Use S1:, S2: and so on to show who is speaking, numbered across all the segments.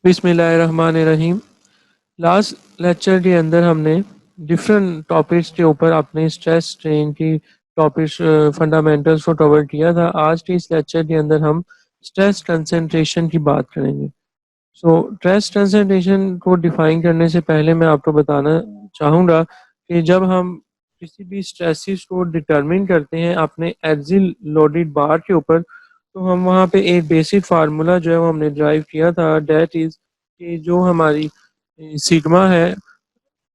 S1: बिस्मिल्लाहिर्रहमानिर्रहीम। Last lecture के अंदर हमने डिफरेंट टॉपिक्स के ऊपर अपने स्ट्रेस स्ट्रेन की टॉपिक्स फंडामेंटल्स को कवर किया था। आज के इस लेक्चर के अंदर हम स्ट्रेस कंसंट्रेशन की बात करेंगे। स्ट्रेस कंसंट्रेशन को डिफाइन करने से पहले मैं आपको बताना चाहूँगा कि जब हम किसी भी स्ट्रेसिस को डिटरमिन करते हैं अपने एक्सिल लोडेड बार के ऊपर, तो हम वहाँ पे एक बेसिक फार्मूला जो है वो हमने ड्राइव किया था, डेट इज़ कि जो हमारी सिग्मा है,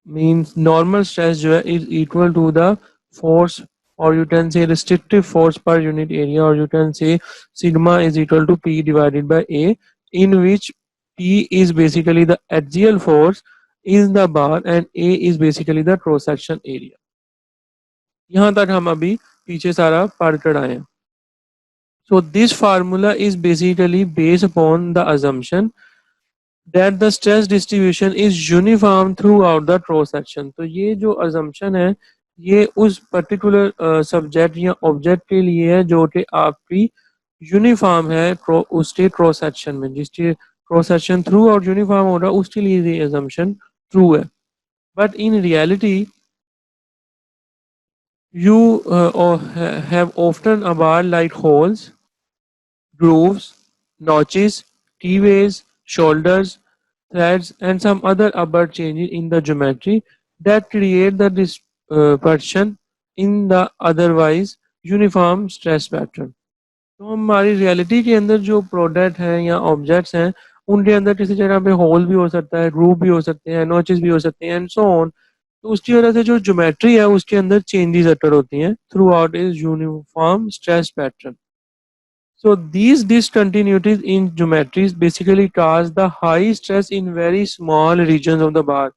S1: मींस नॉर्मल स्ट्रेस जो है is equal to the force, और you can say restrictive force per unit area, और you can say sigma is equal to P divided by A, in which P is basically the axial force in the bar and A is basically the cross section area। यहाँ तक हम अभी पीछे सारा पढ़ कर आए हैं। So this formula is basically based upon the assumption that the stress distribution is uniform throughout the cross section। तो ये जो assumption है ये उस particular subject या object के लिए है जो कि आपकी यूनिफॉर्म है उसके क्रॉस सेक्शन में, जिसके cross section through out uniform हो रहा है उसके लिए ये assumption ट्रू है। But in reality you have often a bar like holes, grooves, notches, keyways, shoulders, threads, and some other abrupt changes in the geometry that create the dispersion in the otherwise uniform stress pattern। तो हमारी reality के अंदर जो product हैं या objects हैं उनके अंदर किसी जगह पे होल भी हो सकता है, ग्रूव भी हो सकते हैं, नॉचेस भी हो सकते हैं एंड सो ऑन। तो उसकी वजह से जो ज्योमेट्री है उसके अंदर चेंजेस अटर होती हैं through out is uniform stress pattern. So these discontinuities in geometries basically cause the high stress in very small regions of the bar,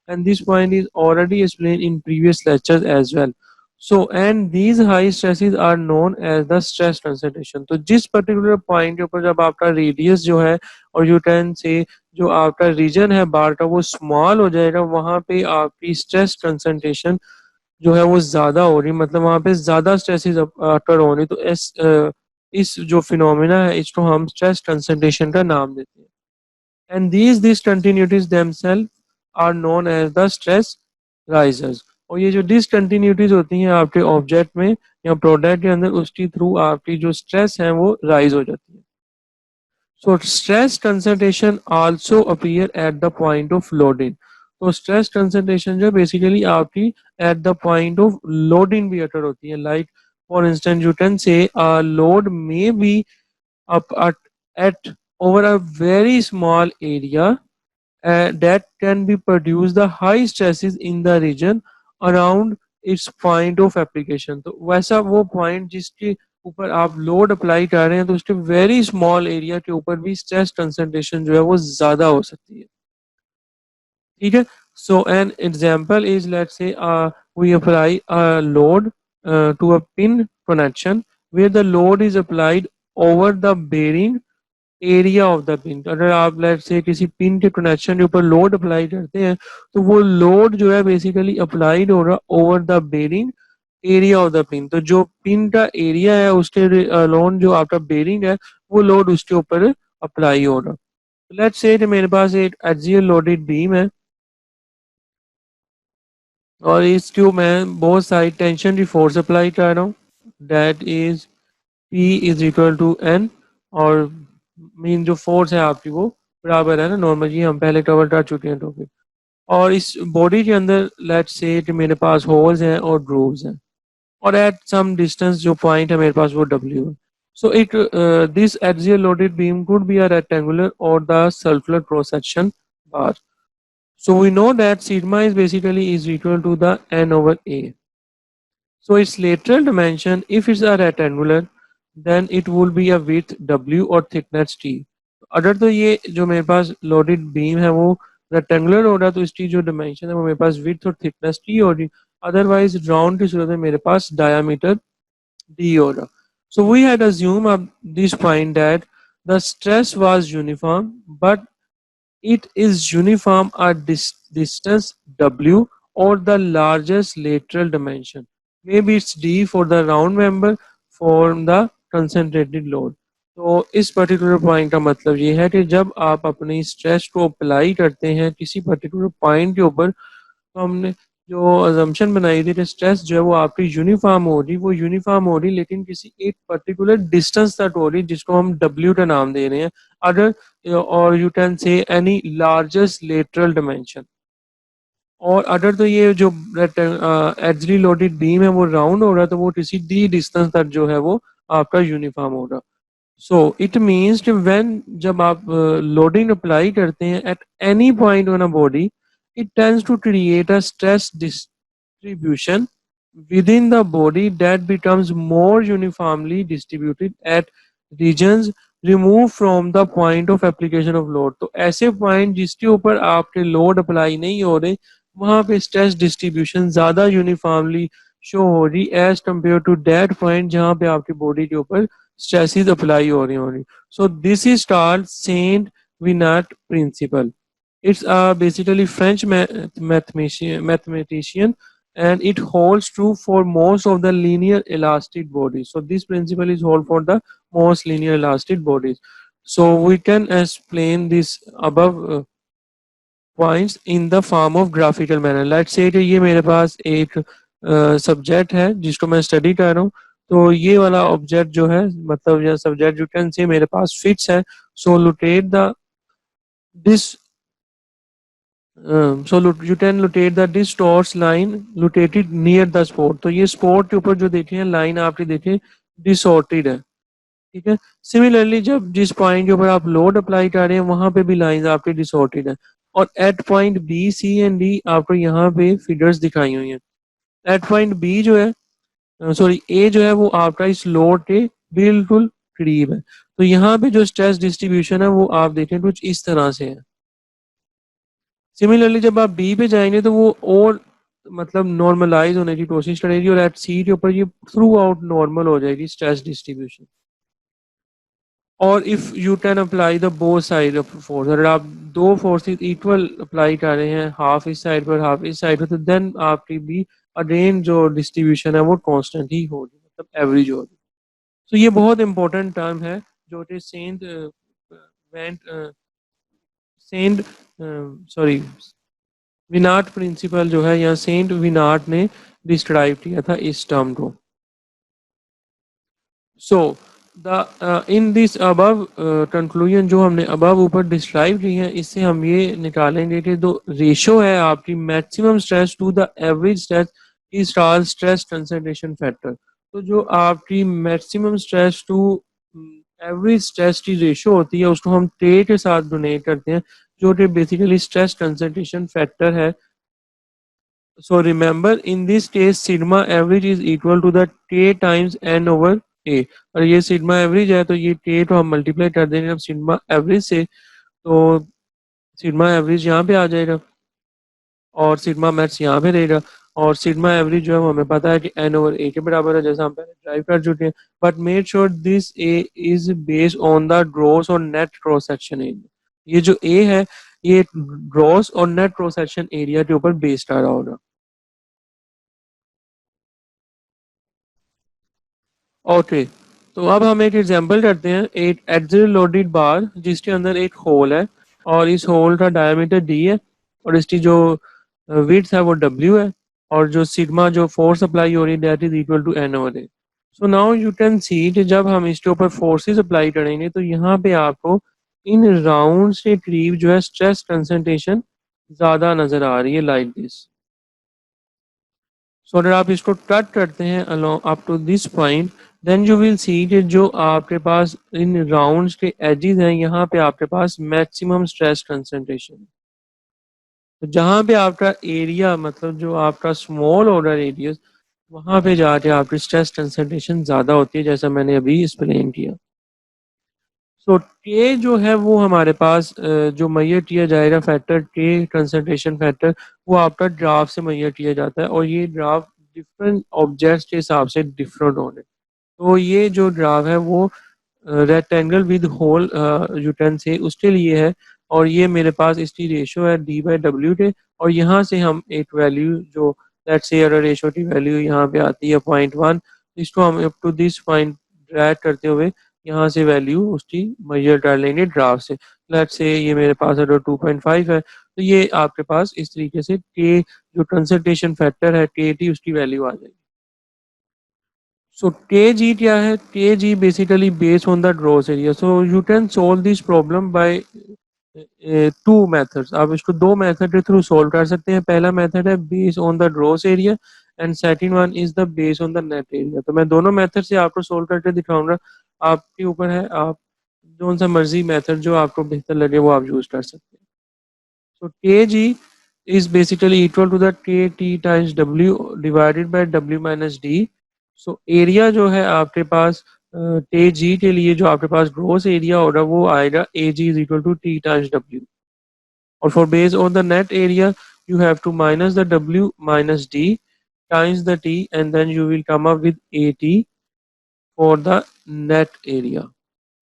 S1: and this point is already explained in previous lectures as well। So and these high stresses are known as the stress concentration। तो जिस particular point के ऊपर जब आपका radius जो है और you can say जो आपका region है बार का वो small हो जाएगा, वहाँ पे आपकी stress concentration जो है वो ज़्यादा हो रही, मतलब वहाँ पे ज़्यादा स्ट्रेसेस अकर हो रही। तो इस जो फिनोमेना है इसको हम स्ट्रेस कंसंट्रेशन का नाम देते हैं। And these discontinuities themselves are known as the stress raisers. और ये जो डिसकंटिन्यूटीज होती हैं आपके ऑब्जेक्ट में या प्रोडक्ट के अंदर, उसकी थ्रू आपकी जो स्ट्रेस है वो राइज हो जाती है। So stress concentration also appear at the point of loading। तो स्ट्रेस कंसंट्रेशन जो बेसिकली आपकी at the point of loading भी अटर होती है। Like for instance you can से load may be up at over a very small area that can be produce the high stresses in the region around its point of application। तो वैसा वो point जिसके ऊपर आप load apply कर रहे हैं तो उसके वेरी स्मॉल एरिया के ऊपर भी स्ट्रेस कंसंट्रेशन जो है वो ज़्यादा हो सकती है। ठीक है। So an example is let say we apply load to a pin connection where the load is applied over the bearing area of the pin. अगर आप लेट से किसी पिन के कनेक्शन के ऊपर लोड अप्लाई करते हैं तो वो लोड जो है बेसिकली अप्लाइड हो रहा over the bearing area of the pin. तो जो पिन का एरिया है उसके अलोन जो आपका बेरिंग है वो लोड उसके ऊपर अप्लाई हो रहा। लेट्स से मेरे पास एक एक्सियल लोडेड बीम है और इसके मैं बहुत सारी टेंशन की फोर्स अप्लाई कर रहा हूँ, that is P is equal to N। और मीन जो फोर्स है आपकी वो बराबर है ना नॉर्मल, ये हम पहले कवर कर चुके हैं टॉपिक। और इस बॉडी के अंदर लेट्स से कि मेरे पास होल्स हैं और ग्रूव्स हैं, और एट सम डिस्टेंस जो पॉइंट है मेरे पास वो W है। सो एक this axial loaded beam could be a rectangular और the circular cross section bar. So we know that sigma is basically is equal to the N over A। So its lateral dimension, if it's a rectangular, then it will be a width W और thickness T। अगर तो ये जो मेरे पास loaded beam है वो rectangular हो रहा है तो इसकी जो डिमेंशन है वो मेरे पास width और thickness T हो रही। अदरवाइज राउंड की सूरत में मेरे पास डायमीटर D हो रहा। So we had assumed at this point that the stress was uniform, but it is uniform at this distance W or the largest lateral dimension. Maybe it's D for the round member for the concentrated load। तो इस particular point का मतलब ये है कि जब आप अपनी स्ट्रेस को अप्लाई करते हैं किसी पर्टिकुलर पॉइंट के ऊपर, तो हमने जो अजम्पशन बनाई थी कि स्ट्रेस जो है वो आपकी यूनिफॉर्म हो रही, वो यूनिफॉर्म हो रही लेकिन किसी एक पर्टिकुलर डिस्टेंस तक हो रही जिसको हम डब्ल्यू का नाम दे रहे हैं। अदर और यू कैन से एनी लार्जेस्ट लेटरल डिमेंशन। और अगर तो ये जो एक्सियली लोडेड बीम है वो राउंड हो रहा है तो वो किसी डी डिस्टेंस तक जो है वो आपका यूनिफॉर्म होगा। सो इट मीन्स कि व्हेन जब आप लोडिंग अप्लाई करते हैं at any point on a body, it tends to create a stress distribution within the body that becomes more uniformly distributed at regions removed from the point of application of load। तो ऐसे point जिसके ऊपर आपके load apply नहीं हो रहे वहां पे स्ट्रेस डिस्ट्रीब्यूशन ज्यादा यूनिफॉर्मली शो हो रही as compare to that point जहां पे आपकी बॉडी के ऊपर स्ट्रेसेस अप्लाई हो रही। So this is called saint Venant principle. It's basically French mathematician, and it holds true for most of the linear elastic bodies. So this principle is hold for the most linear elastic bodies. So we can explain this above points in the form of graphical manner. Let's say कि ये मेरे पास एक subject है जिसको मैं study कर रहा हूँ। तो ये वाला ऑब्जेक्ट जो है मतलब यह सब्जेक्ट यू कैन से मेरे पास फिक्स है। So locate the this so you can locate the distorts line located near the spot. तो ये स्पॉट के ऊपर जो देखे हैं लाइन आपने देखे डिसऑर्टेड है, ठीक है। सिमिलरली जब जिस पॉइंट के ऊपर आप लोड अप्लाई कर रहे हैं वहां पे भी लाइंस आपकी डिसऑर्टेड है। और at point B C and D आपको यहाँ पे फिगर्स दिखाई हुई हैं। एट पॉइंट बी जो है सॉरी ए जो है वो आपका इस लोड के बिल्कुल करीब है। तो यहाँ पे जो स्ट्रेस डिस्ट्रीब्यूशन है वो आप देखें कुछ इस तरह से है। सिमिलरली जब आप बी पे जाएंगे तो वो और मतलब नॉर्मलाइज होने की कोशिश करेगी और एट सी के ऊपर ये थ्रू आउट नॉर्मल हो जाएगी स्ट्रेस डिस्ट्रीब्यूशन। और if you can apply the both side of force, अगर आप दो फोर्सेस इक्वल अप्लाई कर रहे हैं हाफ इस साइड पर हाफ इस साइड पर, तो देन आपकी भी अगेन जो डिस्ट्रीब्यूशन है वो कांस्टेंट ही होगी मतलब एवरेज होगी। तो ये बहुत इंपॉर्टेंट टर्म है जो कि saint vent saint sorry Venant principle जो है या सेंट विनाट ने डिस्क्राइब किया था इस टर्म को। So the in this above conclusion जो हमने अबव ऊपर डिस्क्राइब की है इससे हम ये निकालेंगे कि जो रेशो है आपकी maximum stress to the average stress is called stress concentration factor. तो जो आपकी maximum stress to average stress की रेशो होती है उसको हम K के साथ डोनेट करते हैं जो कि बेसिकली स्ट्रेस कंसंट्रेशन फैक्टर है। So remember in this case sigma average is equal to the k times n over a। और ये सिग्मा एवरेज है तो ये k तो हम मल्टीप्लाई कर देंगे अब सिग्मा एवरेज से, तो सिग्मा एवरेज यहाँ पे आ जाएगा और सिग्मा मैक्स यहाँ पे रहेगा। और सिग्मा एवरेज जो है वो हमें पता है कि n ओवर a के बराबर है जैसा हम पहले ड्राइव कर चुके हैं। But make sure this a is based on the gross और नेट क्रॉस सेक्शन एरिया। ये जो a है ये ग्रॉस और नेट क्रॉस सेक्शन एरिया के ऊपर बेस्ड आ रहा होगा। ओके, तो अब हम एक एग्जांपल करते हैं एक एक्सियल लोडेड बार जिसके अंदर एक होल है और इस होल का डायमीटर डी है और इसकी जो विड्थ है वो डब्ल्यू है और जो सिग्मा जो फोर्स अप्लाई हो रही है that is equal to N over A. So now you can see कि जब हम इसके ऊपर फोर्सेस अप्लाई करेंगे तो यहाँ पे आपको इन राउंड के करीब जो है स्ट्रेस कंसंट्रेशन ज्यादा नजर आ रही है लाइक दिस। सो अगर आप इसको कट करते हैं along up to this point then you will see कि जो आपके पास इन राउंड्स के एजेस हैं यहाँ पे आपके पास मैक्सिमम स्ट्रेस कंसंट्रेशन है। तो जहाँ पे आपका एरिया मतलब जो आपका स्मॉल ऑर्डर एरिया वहाँ पे जाके आपकी स्ट्रेस कंसंट्रेशन ज़्यादा होती है जैसा मैंने अभी एक्सप्लेन किया। सो के जो है वो हमारे पास जो मैयर किया जाएगा फैक्टर के कंसंट्रेशन फैक्टर वो आपका ग्राफ से मैयर किया जाता है और ये ग्राफ डिफरेंट ऑब्जेक्ट्स के हिसाब से डिफरेंट होने। तो ये जो ग्राफ है वो rectangle with hole you can say उसके लिए है और ये मेरे पास इसकी रेशो है डी बाई डब्ल्यू के। और यहाँ से हम एक वैल्यू जो लेट्स से अगर रेशो की वैल्यू यहाँ पे आती है 0.1 इसको हम up to this point drag करते हुए यहाँ से वैल्यू उसकी मेजर कर लेंगे ग्राफ से। लेट्स से ये मेरे पास अगर 2.5 है तो ये आपके पास इस तरीके से के जो कंसंट्रेशन फैक्टर है के टी उसकी वैल्यू आ जाएगी। So kg क्या है? kg basically based on the gross area. So you can solve this problem by two methods. आप इसको दो मेथड के थ्रू सोल्व कर सकते हैं। पहला मेथड है base on the gross area and second one is the base on the net area. तो मैं दोनों मेथड से आपको सोल्व करके दिखाऊंगा, आपके ऊपर है, आप जो सा मर्जी मेथड जो आपको बेहतर लगे वो आप यूज कर सकते हैं। So kg is basically equal to the kt times w divided by w minus d. So area जो है आपके पास के जी के लिए जो आपके पास ग्रोस एरिया होगा वो आएगा A G is equal to T times W. और for base on the net area you have to minus the w minus d times the t and then you will come up with at for the net area।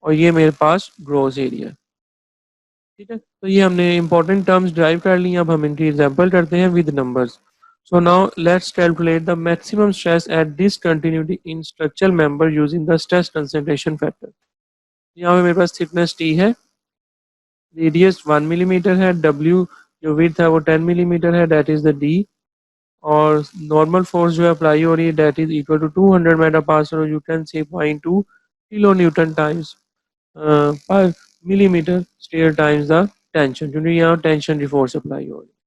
S1: और ये मेरे पास gross area है। ठीक है, तो ये हमने important terms drive कर ली। अब हम इनकी एग्जांपल करते हैं with numbers. So now let's calculate the maximum stress at discontinuity in structural member using the stress concentration factor. यहाँ पे मेरे पास थिकनेस टी है, रेडियस 1 मिलीमीटर है, डब्ल्यू जो विड्थ है वो 10 मिलीमीटर है, दैट इज द डी। और नॉर्मल फोर्स जो है अप्लाई हो रही है that is equal to 200 megapascal और you can say 0.2 kilo newton times पर millimetre square times the tension, क्योंकि यहाँ टेंशन की फोर्स अप्लाई हो रही है।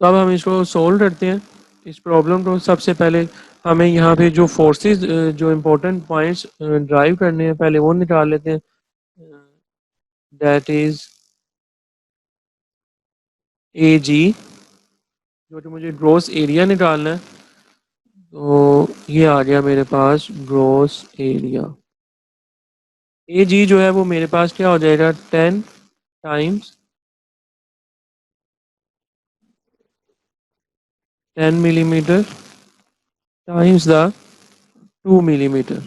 S1: तो अब हम इसको सोल्व करते हैं इस प्रॉब्लम को। सबसे पहले हमें यहाँ पे जो फोर्सेस जो इम्पोर्टेंट पॉइंट्स ड्राइव करने हैं पहले वो निकाल लेते हैं। दैट इज ए जी, जो कि मुझे ग्रॉस एरिया निकालना है। तो ये आ गया मेरे पास ग्रॉस एरिया। ए जी जो है वो मेरे पास क्या हो जाएगा 10 times 10 millimetre times the 2 millimetre.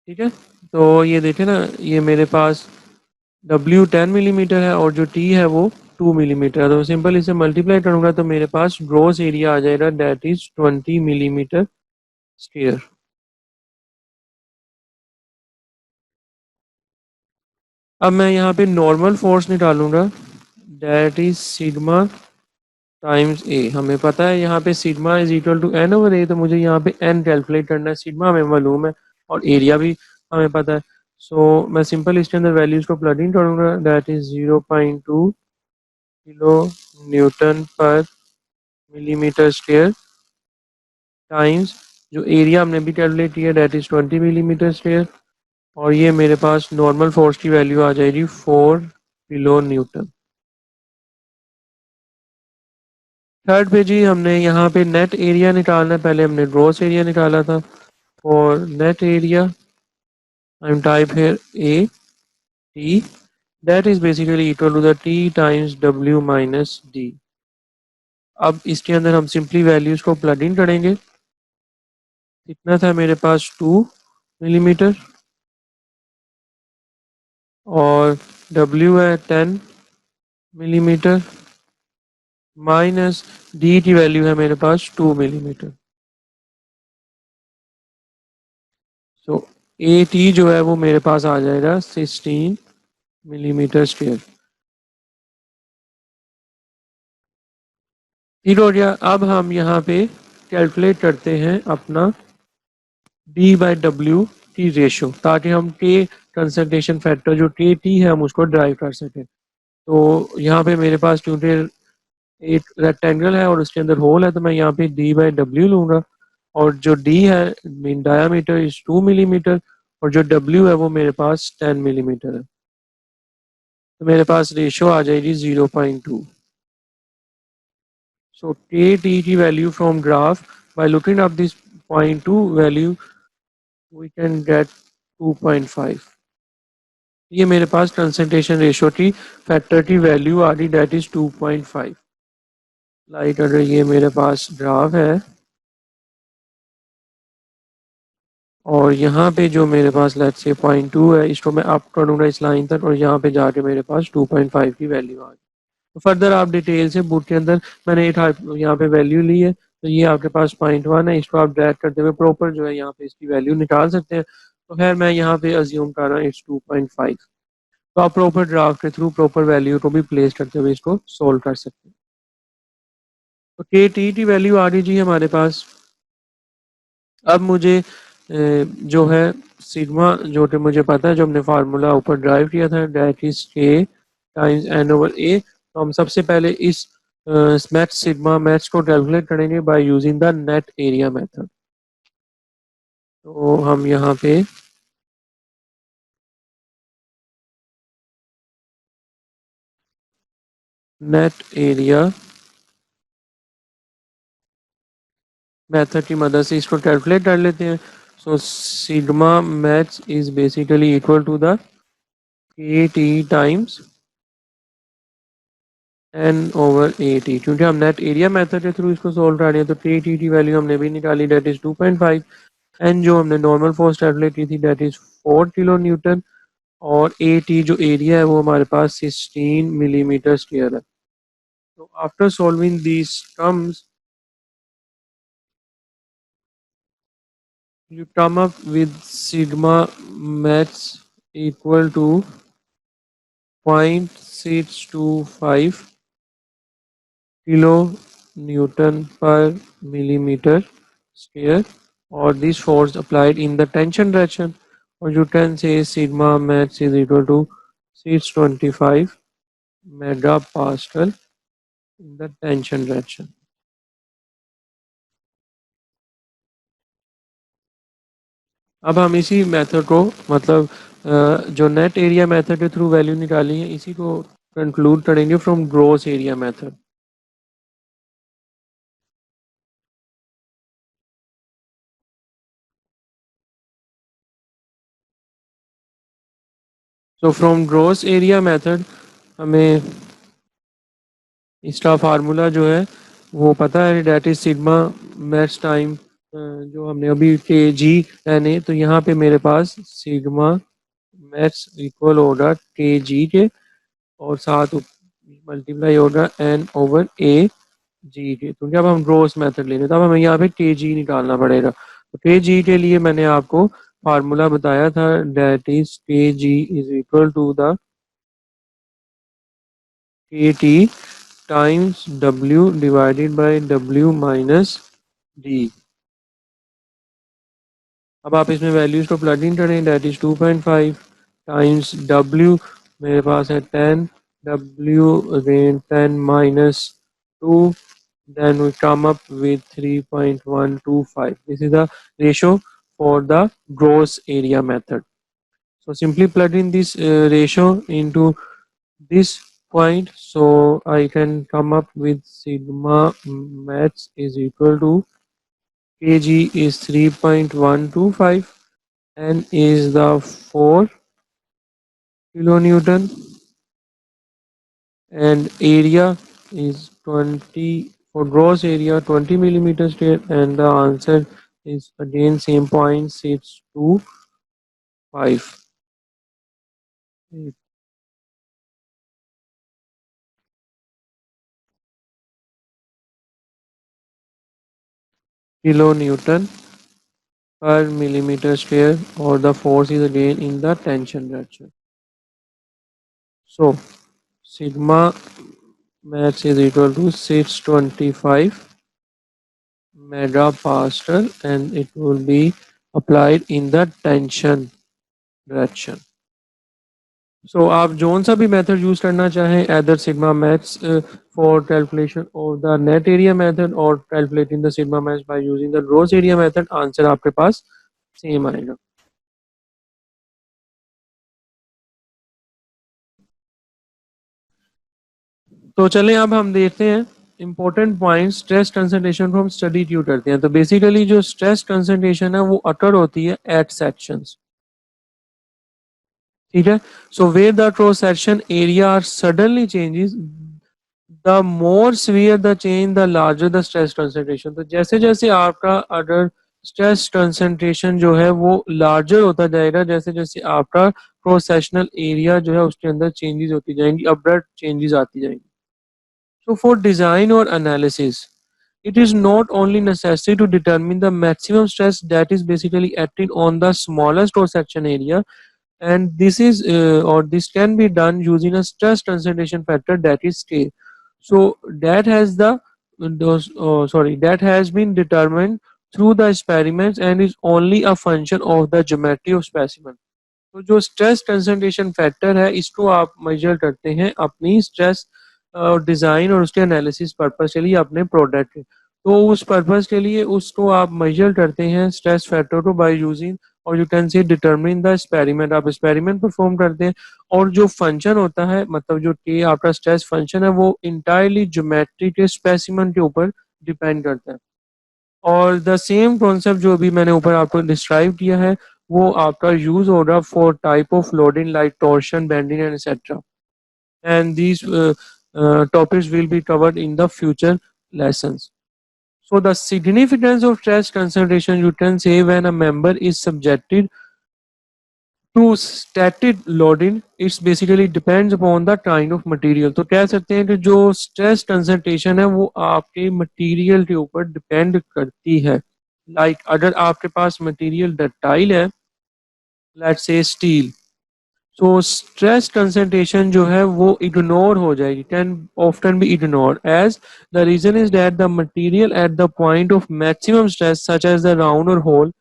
S1: ठीक है, तो ये देखें ना, ये मेरे पास W 10 मिलीमीटर है और जो T है वो 2 मिलीमीटर है। तो सिंपल इसे मल्टीप्लाई करूंगा तो मेरे पास ग्रॉस एरिया आ जाएगा दैट इज 20 मिलीमीटर स्क्वायर। अब मैं यहाँ पे नॉर्मल फोर्स निकालूंगा that is sigma times A. हमें पता है यहाँ पे sigma is equal to N over A, तो मुझे यहाँ पे एन कैलकुलेट करना है। सिग्मा हमें मालूम है और एरिया भी हमें पता है। सो मैं सिंपल इसके अंदर वैल्यूज को प्लग इन करूंगा दैट इज 0.2 किलो न्यूटन पर मिलीमीटर स्क्वायर टाइम्स जो एरिया हमने भी कैलकुलेट किया दैट इज 20 मिलीमीटर स्क्वायर। और ये मेरे पास नॉर्मल फोर्स की वैल्यू आ जाएगी 4 किलो न्यूटन। थर्ड पे जी हमने यहाँ पे नेट एरिया निकालना है। पहले हमने ग्रॉस एरिया निकाला था। और net area I am type here A T that is basically equal to the T times W minus D. अब इसके अंदर हम सिंपली वैल्यूज को प्लग इन करेंगे। कितना था मेरे पास 2 मिलीमीटर और W है 10 मिलीमीटर माइनस डी की वैल्यू है मेरे पास 2 मिलीमीटर। सो ए टी जो है वो मेरे पास आ जाएगा 16 मिलीमीटर स्क्वायर। ठीक हो गया। अब हम यहाँ पे कैलकुलेट करते हैं अपना डी बाई डब्ल्यू की रेशो, ताकि हम के कंसंट्रेशन फैक्टर जो के टी है हम उसको ड्राइव कर सकें। तो यहाँ पे मेरे पास क्योंकि एक रेक्टेंगल है और उसके अंदर होल है तो मैं यहाँ पे डी बाई डब्ल्यू लूंगा। और जो डी है मीन डायामीटर इज 2 मिलीमीटर और जो डब्ल्यू है वो मेरे पास 10 मिलीमीटर है। तो मेरे पास रेशो आ जाएगी 0.2। सो के टी की value from graph by looking up this 0.2 value we can get 2.5। ये मेरे पास कंसंट्रेशन रेशो की फैक्टर की वैल्यू आ रही दैट इज 2.5। लाइक अगर ये मेरे पास ग्राफ है और यहाँ पे जो मेरे पास लेट्स से 0.2 है इसको मैं अप करूँगा इस लाइन तक और यहाँ पे जाके मेरे पास 2.5 की वैल्यू आ गई। तो फर्दर आप डिटेल से बुक के अंदर मैंने एक यहाँ पे वैल्यू ली है तो ये आपके पास 0.1 है, इसको आप ड्रैग करते हुए प्रॉपर जो है यहाँ पे इसकी वैल्यू निकाल सकते हैं। तो खैर मैं यहाँ पे अज्यूम कर रहा हूँ इट्स 2.5। तो आप प्रॉपर ड्राफ्ट के थ्रू प्रॉपर वैल्यू को भी प्लेस करते हुए इसको सोल्व कर सकते हैं। तो के टी की वैल्यू आ गई जी हमारे पास। अब मुझे जो है सिग्मा जो कि मुझे पता है, जो हमने फार्मूला ऊपर ड्राइव किया था, दैट इज के टाइम्स एन ओवर ए। तो हम सबसे पहले इस मैथ सिग्मा मैथ्स को कैलकुलेट करेंगे bye using the net area method. तो हम यहाँ पे नेट एरिया मेथड की मदद से इसको कैलकुलेट कर लेते हैं। So sigma max is basically equal to the K T times N over A T, क्योंकि हम नेट एरिया मेथड के थ्रू इसको सोल्व कर रहे हैं। तो के टी की वैल्यू हमने भी निकाली, डेट इज 2.5। एन जो हमने नॉर्मल फोर्स कैलकुलेट की थी, डेट इज 4 किलो न्यूटन। और ए टी जो एरिया है वो हमारे पास 16 मिलीमीटर स्क्वायर है। तो after solving these terms you come up with sigma max equal to 0.625 kilo newton per millimeter square, or this force applied in the tension direction, or you can say sigma max is equal to 625 megapascal in the tension direction. अब हम इसी method को मतलब जो net area method के through value निकाली है, इसी को कंक्लूड करेंगे from gross area method. So from gross area method हमें इसका फार्मूला जो है वो पता है, that is sigma max time जो हमने अभी के जी एन ए। तो यहाँ पे मेरे पास सिग्मा मैक्स इक्वल होगा के जी के, और साथ मल्टीप्लाई होगा एन ओवर ए जी के। तो जब हम ग्रोस मेथड ले रहे हैं तब हमें यहाँ पे के जी निकालना पड़ेगा। तो के जी के लिए मैंने आपको फार्मूला बताया था, डेट इज के जी is equal to the K T times W divided by W minus D. अब आप इसमें वैल्यूज को प्लग इन करें, डेट इज 2.5 टाइम्स डब्ल्यू मेरे पास है 10, W again 10 minus 2, then we come up with 3.125. This is the ratio for the gross area method. So simply plug in this ratio into this point, so I can come up with sigma max is equal to kg is 3.125 and is the 4 kilonewton, and area is 20 for gross area 20 millimeter square, and the answer is again same 0.625 kilonewton per millimeter square, or the force is again in the tension direction. So sigma max is equal to 625 megapascal, and it will be applied in the tension direction. So आप जोन सा भी method use करना चाहें, either sigma max for calculation of the net area method और calculating the sigma max by using the gross area method, answer आपके पास same आएगा। तो चलें अब हम देखते हैं इंपॉर्टेंट पॉइंट स्ट्रेस कंसंट्रेशन को हम स्टडी क्यों करते हैं। तो बेसिकली जो स्ट्रेस कंसंट्रेशन है वो अटर होती है एट सेक्शंस, ठीक है। So where the cross section area are suddenly changes, the more severe the change the larger the stress concentration. तो जैसे जैसे आपका अगर स्ट्रेस कंसंट्रेशन जो है वो लार्जर होता जाएगा, जैसे जैसे आपका क्रॉस सेक्शनल एरिया जो है उसके अंदर चेंजेस होती जाएंगी, अब्रप्ट चेंजेस आती जाएंगी। So for design or analysis, It is not only necessary to determine the maximum stress that is basically acting on the smallest cross section area, and this is or this can be done using a stress concentration factor, that is K. So that has the those sorry that has been determined through the experiments and is only a function of the geometry of specimen. तो जो stress concentration factor है इसको आप major करते हैं अपनी stress design और उसके एनालिसिस पर्पस के लिए अपने प्रोडक्ट के। तो उस पर्पस के लिए उसको आप मेजर करते हैं स्ट्रेस फैक्टर को बाय यूजिंग, और यू कैन से डिटरमिन द एक्सपेरिमेंट, आप एक्सपेरिमेंट परफॉर्म करते हैं और जो फंक्शन होता है मतलब जो के आपका स्ट्रेस फंक्शन है वो इंटायरली ज्योमेट्री के स्पेसिमन के ऊपर डिपेंड करता है। और द सेम कॉन्सेप्ट जो अभी मैंने ऊपर आपको डिस्क्राइब किया है वो आपका यूज हो रहा for type of loading like torsion, bending and etcetera, and these topics will be covered in the future lessons. So the significance of stress concentration, you can say, when a member is subjected to static loading, it's basically depends upon the kind of material. तो कह सकते हैं कि जो stress concentration है वो आपके material के ऊपर depend करती है। Like अगर आपके पास material ductile है, let's say steel, so stress concentration जो है वो ignore हो जाएगी, can often be ignored, as the reason is that the material at the point of maximum stress such as the round or hole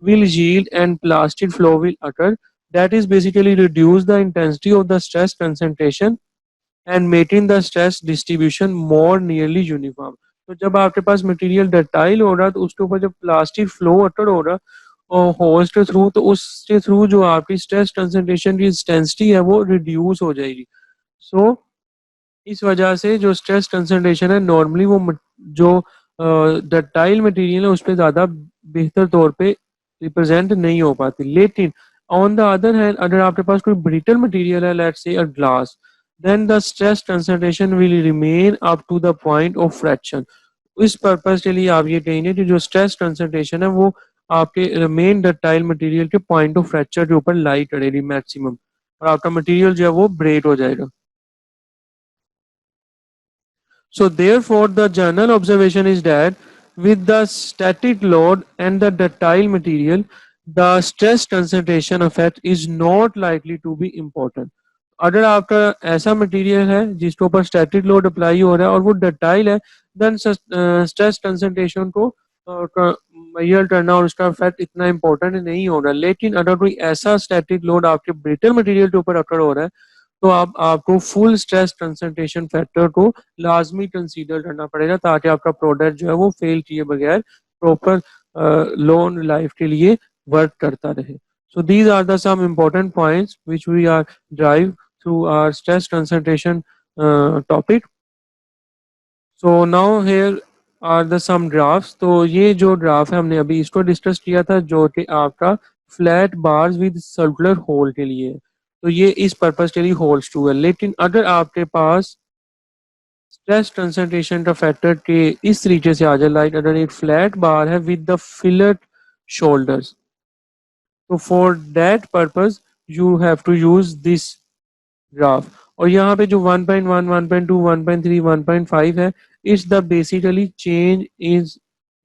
S1: will yield and plastic flow will occur, that is basically reduce the intensity of the stress concentration and making the stress distribution more nearly uniform. तो जब आपके पास material ductile हो रहा तो उसके ऊपर जब plastic flow अटर हो रहा और होल्स के थ्रू, तो उसके थ्रू जो आपकी स्ट्रेस कंसंट्रेशन की इंटेंसिटी है वो रिड्यूस हो जाएगी। सो इस वजह से जो स्ट्रेस कंसंट्रेशन है नॉर्मली वो जो डक्टाइल मटेरियल है उस पर ज़्यादा बेहतर तौर पे रिप्रेजेंट नहीं हो पाती। लेकिन ऑन द अदर हैंड अगर आपके पास कोई ब्रिटल मटेरियल है, let's say a glass, then the stress concentration will remain up to the point of fraction. इस पर्पस के लिए आप ये कहेंगे कि जो स्ट्रेस कंसंट्रेशन है वो आपके मेन डक्टाइल मटेरियल के पॉइंट ऑफ फ्रैक्चर के ऊपर लाई करेगी मैक्सिमम, और आपका मटेरियल जो है वो ब्रेक हो जाएगा। So therefore the general observation is that with the static load and the ductile material, the stress concentration effect is not likely to be important. अगर आपका ऐसा मटेरियल है जिसके ऊपर स्टैटिक लोड अप्लाई हो रहा है और वो डक्टाइल है, देन स्ट्रेस कंसंट्रेशन को मेजर करना और उसका इफेक्ट इतना इंपॉर्टेंट नहीं हो रहा। लेकिन अगर कोई ऐसा स्टैटिक लोड आपके ब्रिटल मटेरियल के ऊपर अकर हो रहा है तो आपको फुल स्ट्रेस कंसंट्रेशन फैक्टर को लाजमी कंसीडर करना पड़ेगा ताकि आपका प्रोडक्ट जो है वो फेल किए बगैर प्रॉपर लॉन्ग लाइफ के लिए वर्क करता रहे। So these are the some important points which we are drive through our stress concentration topic. So now here are the some graphs. तो ये जो ग्राफ है हमने अभी इसको डिस्कस किया था जो कि आपका flat bars with circular hole के लिए, तो ये इस पर्पस के लिए होल्स टू है। लेकिन अगर आपके पास स्ट्रेस कंसंट्रेशन का फैक्टर के इस तरीके से आ जाए, लाइक अगर एक फ्लैट बार है विद द फिलट शोल्डर्स, तो for that purpose you have to use this graph. और यहाँ पे जो 1.1, 1.2, 1.3, 1.5 है, it's the basically change is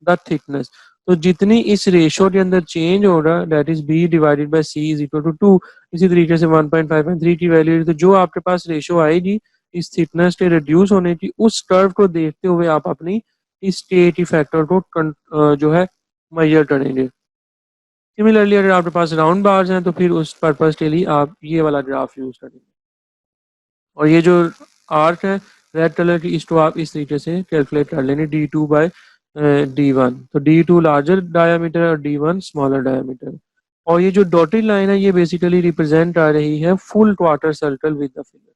S1: the thickness. तो जितनी इस रेशो के अंदर चेंज हो रहा है that is B divided by C is equal to 2, इसी तरीके से 1.5 एंड 3 की वैल्यू, तो जो आपके पास रेशो आएगी इस थिकनेस के रिड्यूस होने की, उस कर्व को देखते हुए आप अपनी इस के टी फैक्टर को जो है मेजर करेंगे। सिमिलरली अगर आपके पास राउंड बार्स हैं तो फिर उस पर्पस के लिए आप ये वाला ग्राफ यूज करेंगे। और ये जो आर्क है रेड कलर की, इसको आप इस तरीके से कैलकुलेट कर लेंगे D2/D1, तो D2 लार्जर डायामीटर और D1 स्मॉलर डायामीटर। और ये जो डॉटेड लाइन है ये बेसिकली रिप्रेजेंट आ रही है full quarter circle with the figure,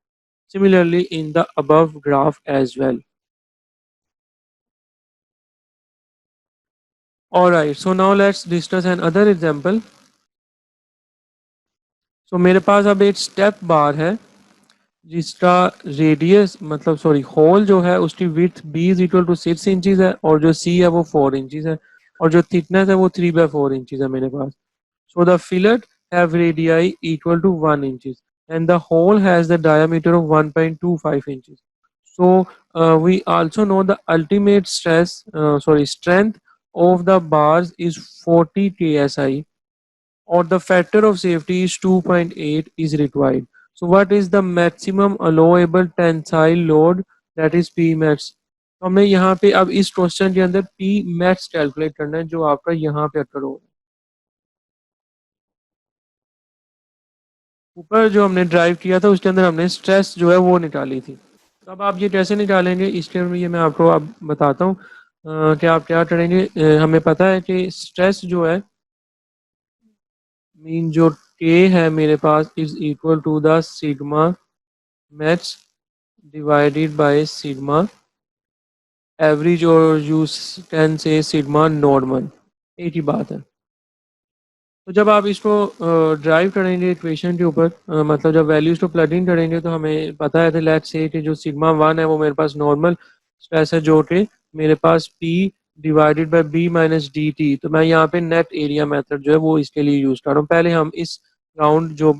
S1: similarly in the above graph as well. Alright, so now let's discuss another example. So मेरे पास अब एक स्टेप बार है जिसका रेडियस मतलब सॉरी होल जो है उसकी width b is equal to 6 inches है और जो c है वो 4 इंचज है और जो थिकनेस है वो 3/4 इंचज है मेरे पास। So the fillet have radii equal to 1 inches and the hole has the diameter of 1.25 inches. So we also know the ultimate strength of the bars is 40 ksi, or the factor of safety is 2.8 is required. So what is the maximum allowable tensile load, that is P max. तो हमें यहाँ पे अब इस question के अंदर P max calculate करना है जो आपका यहाँ पे अटर हो रहा है। ऊपर जो हमने ड्राइव किया था उसके अंदर हमने स्ट्रेस जो है वो निकाली थी। तो अब आप ये कैसे निकालेंगे इसके लिए मैं आपको अब बताता हूँ कि आप क्या करेंगे। हमें पता है कि स्ट्रेस जो है मीन जो K है मेरे पास is equal to the sigma max divided by sigma average, और you can say sigma normal, एक ही बात है। तो जब आप इसको ड्राइव करेंगे इक्वेशन के ऊपर, मतलब जब वैल्यूज को प्लग इन करेंगे तो हमें पता है लेट्स से कि जो सिग्मा वन है वो मेरे पास नॉर्मल स्ट्रेस है जो कि मेरे पास P divided by B minus D T. तो मैं यहाँ पे नेट एरिया मेथड जो है वो इसके लिए यूज कर रहा हूँ। पहले हम इस राउंड जो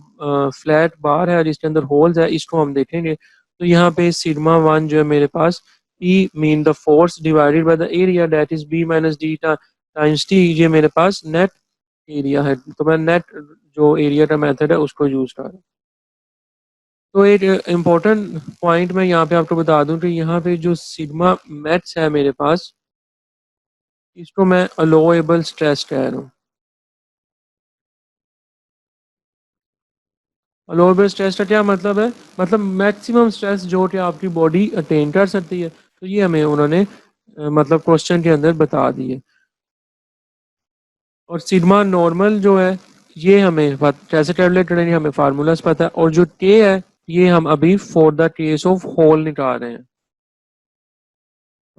S1: फ्लैट बार है जिसके अंदर होल्स है इसको हम देखेंगे। तो यहाँ पे सिग्मा वन जो है मेरे पास P mean the force divided by the area that is B minus D times T, ये मेरे पास नेट एरिया है। तो मैं नेट जो एरिया का मेथड है उसको यूज कर रहा हूँ। तो एक इम्पोर्टेंट पॉइंट मैं यहाँ पे आपको बता दूं कि यहाँ पे जो सिग्मा मैक्स है मेरे पास इसको मैं अलोएबल स्ट्रेस कह रहा हूँ। अलोएबल स्ट्रेस का क्या मतलब है, मतलब मैक्सिमम स्ट्रेस जो कि आपकी बॉडी अटेन कर सकती है। तो ये हमें उन्होंने मतलब क्वेश्चन के अंदर बता दिए। और सिग्मा नॉर्मल जो है ये हमें कैसे कैलकुलेट करेंगे, हमें फार्मूलाज पता है। और जो के है ये हम अभी for the case of hole निकाल रहे हैं।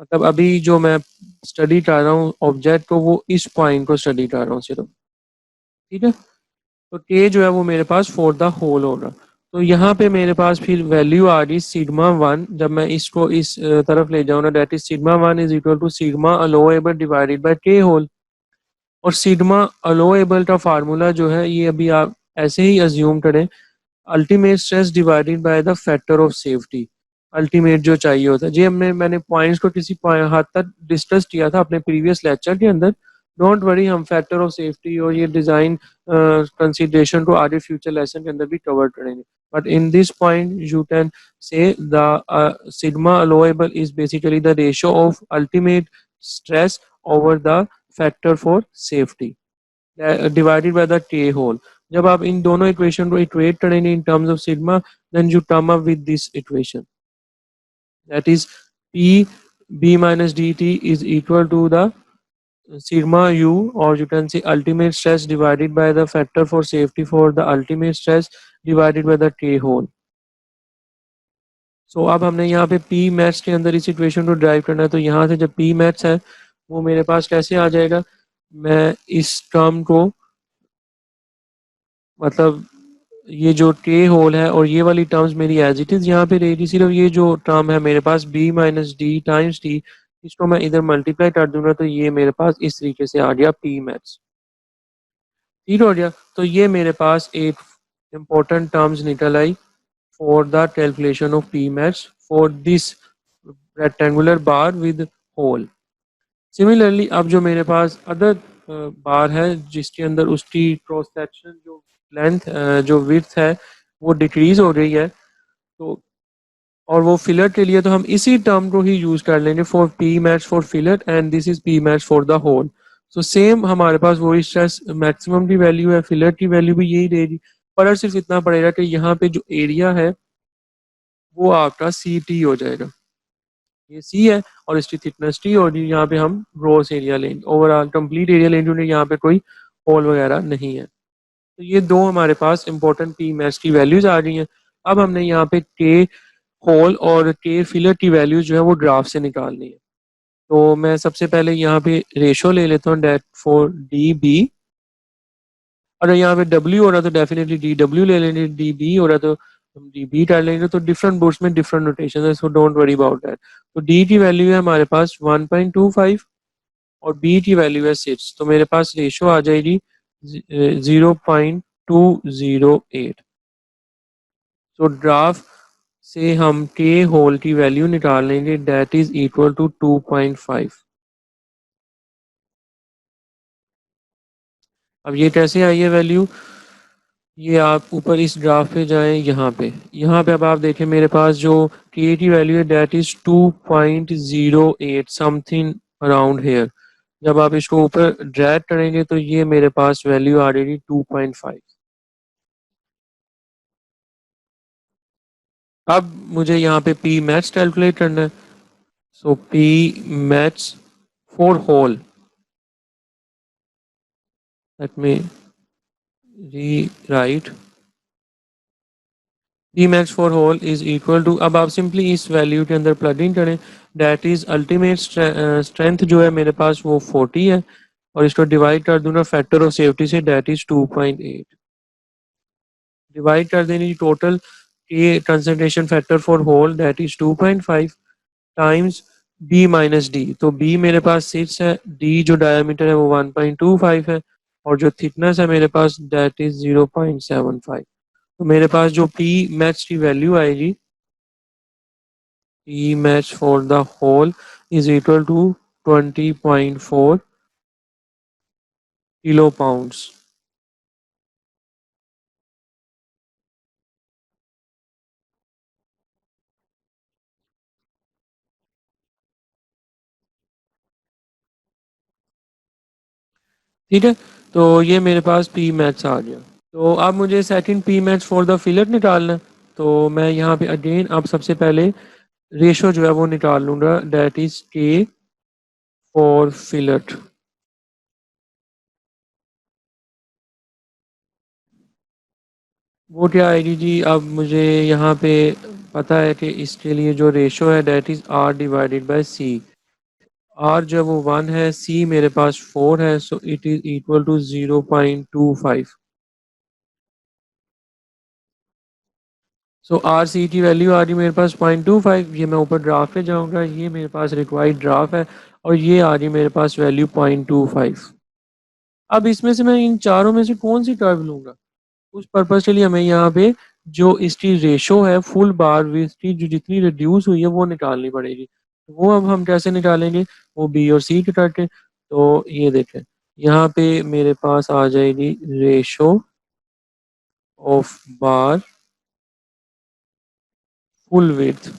S1: मतलब अभी जो मैं स्टडी कर रहा हूँ ऑब्जेक्ट को वो इस पॉइंट को स्टडी कर रहा हूँ सिर्फ, ठीक है। तो के जो है वो मेरे पास फॉर द होल होगा। तो यहाँ पे मेरे पास फिर वैल्यू आ रही सिग्मा वन, जब मैं इसको इस तरफ ले जाऊँ ना that is sigma one is equal to sigma allowable divided by K hole. और सिग्मा अलोएबल का फार्मूला जो है ये अभी आप ऐसे ही अज्यूम करें, ultimate stress divided by the factor of safety. Ultimate जो चाहिए होता है जी, मैंने पॉइंट्स को किसी हद तक डिस्कस किया था अपने प्रीवियस लेक्चर के अंदर। डोंट वरी, हम फैक्टर ऑफ सेफ्टी और ये डिजाइन कंसीडरेशन को आगे फ्यूचर लेसन के अंदर भी कवर करेंगे। But in this point you can say the sigma allowable is basically the ratio of ultimate stress over the factor for safety divided by the K hole. जब आप इन दोनों इक्वेशन को equate करेंगे in terms of sigma, then you come up with this equation that is P B minus D T is equal to the sigma u, or you can say ultimate stress divided by the factor for safety for the ultimate stress divided by the k whole. So अब हमने यहाँ पे p max के अंदर इस equation को drive करना है। तो यहाँ से जब p max है वो मेरे पास कैसे आ जाएगा, मैं इस टर्म को मतलब ये जो के होल है और ये वाली टर्म्स मेरी एज इट इज यहाँ पे रहेगी। सिर्फ ये जो टर्म है मेरे पास B minus D times T, इसको मैं इधर मल्टीप्लाई कर दूंगा तो ये मेरे पास इस तरीके से आ गया पी मैक्स, ठीक हो गया। तो ये मेरे पास एक इम्पोर्टेंट टर्म्स निकल आई for the calculation of P max for this rectangular bar with hole. Similarly अब जो मेरे पास अदर बार है जिसके अंदर उसकी क्रॉस सेक्शन जो लेंथ जो विड्थ है वो डिक्रीज हो रही है, तो और वो फिलर के लिए तो हम इसी टर्म को ही यूज कर लेंगे for P max for filler and this is P max for the hole. So same हमारे पास वही स्ट्रेस मैक्सिमम की वैल्यू है, फिलर की वैल्यू भी यही रहेगी। पर सिर्फ इतना पड़ेगा कि यहाँ पे जो एरिया है वो आपका सी टी हो जाएगा। ये सी है और इसकी थिकनेस टी होगी। यहाँ पे हम ग्रॉस एरिया लेंगे, ओवरऑल कंप्लीट एरिया लेंगे, यहाँ पे कोई होल वगैरह नहीं है। तो ये दो हमारे पास इंपॉर्टेंट पी मैच की वैल्यूज आ रही हैं। अब हमने यहाँ पे के होल और के फिलर की वैल्यूज जो है वो ग्राफ से निकालनी है। तो मैं सबसे पहले यहाँ पे रेशो ले लेता हूँ डेट फॉर डी बी। अगर यहाँ पे डब्ल्यू हो रहा तो डेफिनेटली डी डब्ल्यू ले लेंगे, डी बी हो रहा तो हम डी बी कर लेंगे। तो डिफरेंट बुक्स में डिफरेंट नोटेशन है, so don't worry about that. तो डी की वैल्यू है हमारे पास 1.25 और बी की वैल्यू है 6। तो मेरे पास रेशो आ जाएगी 0.208। सो ग्राफ से हम के होल की वैल्यू निकाल लेंगे, दैट इज इक्वल टू 2.5। अब ये कैसे आई है वैल्यू, ये आप ऊपर इस ग्राफ पे जाएं, यहाँ पे अब आप देखें मेरे पास जो के की वैल्यू है that is 2.08 something around hair. जब आप इसको ऊपर ड्रैग करेंगे तो ये मेरे पास वैल्यू आ रही 2.5। अब मुझे यहाँ पे पी मैच कैलकुलेट करना है। So P max for hole, let me rewrite, P max for hole is equal to, अब आप सिंपली इस वैल्यू के अंदर प्लग इन करें, दैट इज अल्टीमेट स्ट्रेंथ जो है मेरे पास वो 40 है, और इसको डिवाइड कर दूंगा फैक्टर ऑफ सेफ्टी से, दैट इज 2.8। डिवाइड कर देनी टोटल के concentration factor for hole that is 2.5 times B minus D. तो बी मेरे पास 6 है, डी जो डायमीटर है वो 1.25 है, और जो थिकनेस है मेरे पास दैट इज 0.75। तो मेरे पास जो पी मैच की वैल्यू आएगी, P max for the hole is equal to 20.4 kilo pounds. ठीक है, तो ये मेरे पास पी मैच आ गया। तो अब मुझे second P max for the filler निकालना है। तो मैं यहाँ पे अगेन अब सबसे पहले रेशो जो है वो निकाल लूँगा, दैट इज के फॉर फिलट। वो क्या आएगी जी, अब मुझे यहाँ पे पता है कि इसके लिए जो रेशो है that is R divided by C. R जो है वो 1 है, सी मेरे पास 4 है, so it is equal to 0.25। So R C की वैल्यू आ रही मेरे पास 0.25। ये मैं ऊपर ड्राफ्ट पे जाऊंगा, ये मेरे पास रिक्वायर्ड ड्राफ्ट है, और ये आ रही मेरे पास वैल्यू 0.25। अब इसमें से मैं इन चारों में से कौन सी टर्म लूंगा, उस पर्पज के लिए हमें यहाँ पे जो इसकी रेशो है फुल बार विड्थ की जो जितनी रिड्यूस हुई है वो निकालनी पड़ेगी। वो अब हम कैसे निकालेंगे, वो बी और सी के करके। तो ये देखें, यहाँ पे मेरे पास आ जाएगी ratio of bar full width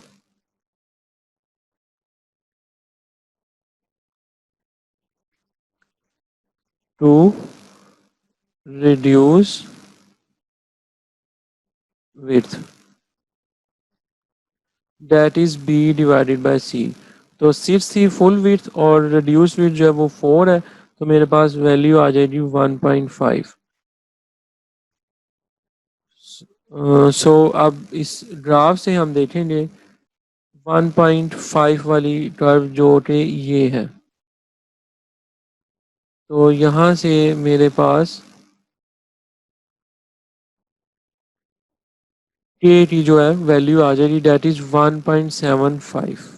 S1: to reduce width, that is B divided by C. तो 6 थी फुल विड्थ और रिड्यूस विड्थ जो है वो 4 है, तो मेरे पास वैल्यू आ जाएगी 1.5। सो अब इस ग्राफ से हम देखेंगे 1.5 वाली कर्व जो कि ये है, तो यहाँ से मेरे पास के की जो है वैल्यू आ जाएगी डेट इज 1.75।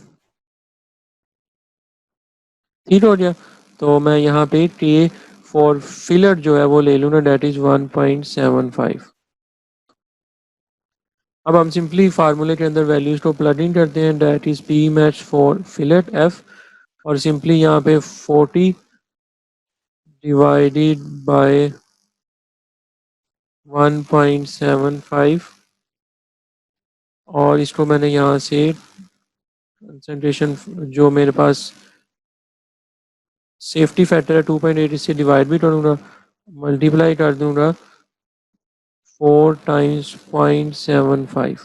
S1: ठीक हो गया, तो मैं यहाँ पे के फॉर फिलर जो है वो ले लूँगा, डेट इज 1.75। अब हम सिंपली फार्मूले के अंदर वैल्यूज को प्लग इन करते हैं, that is P max for fillet F, और सिंपली यहाँ पे 40 डिवाइडेड बाय 1.75, और इसको मैंने यहाँ से कंसंट्रेशन जो मेरे पास सेफ्टी फैक्टर है 2.8, इससे डिवाइड भी करूँगा, मल्टीप्लाई कर दूंगा 4 टाइम्स 0.75।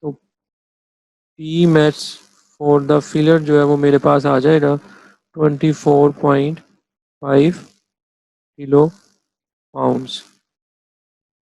S1: तो P max for the filler जो है वो मेरे पास आ जाएगा 24.5 किलो पाउंड्स।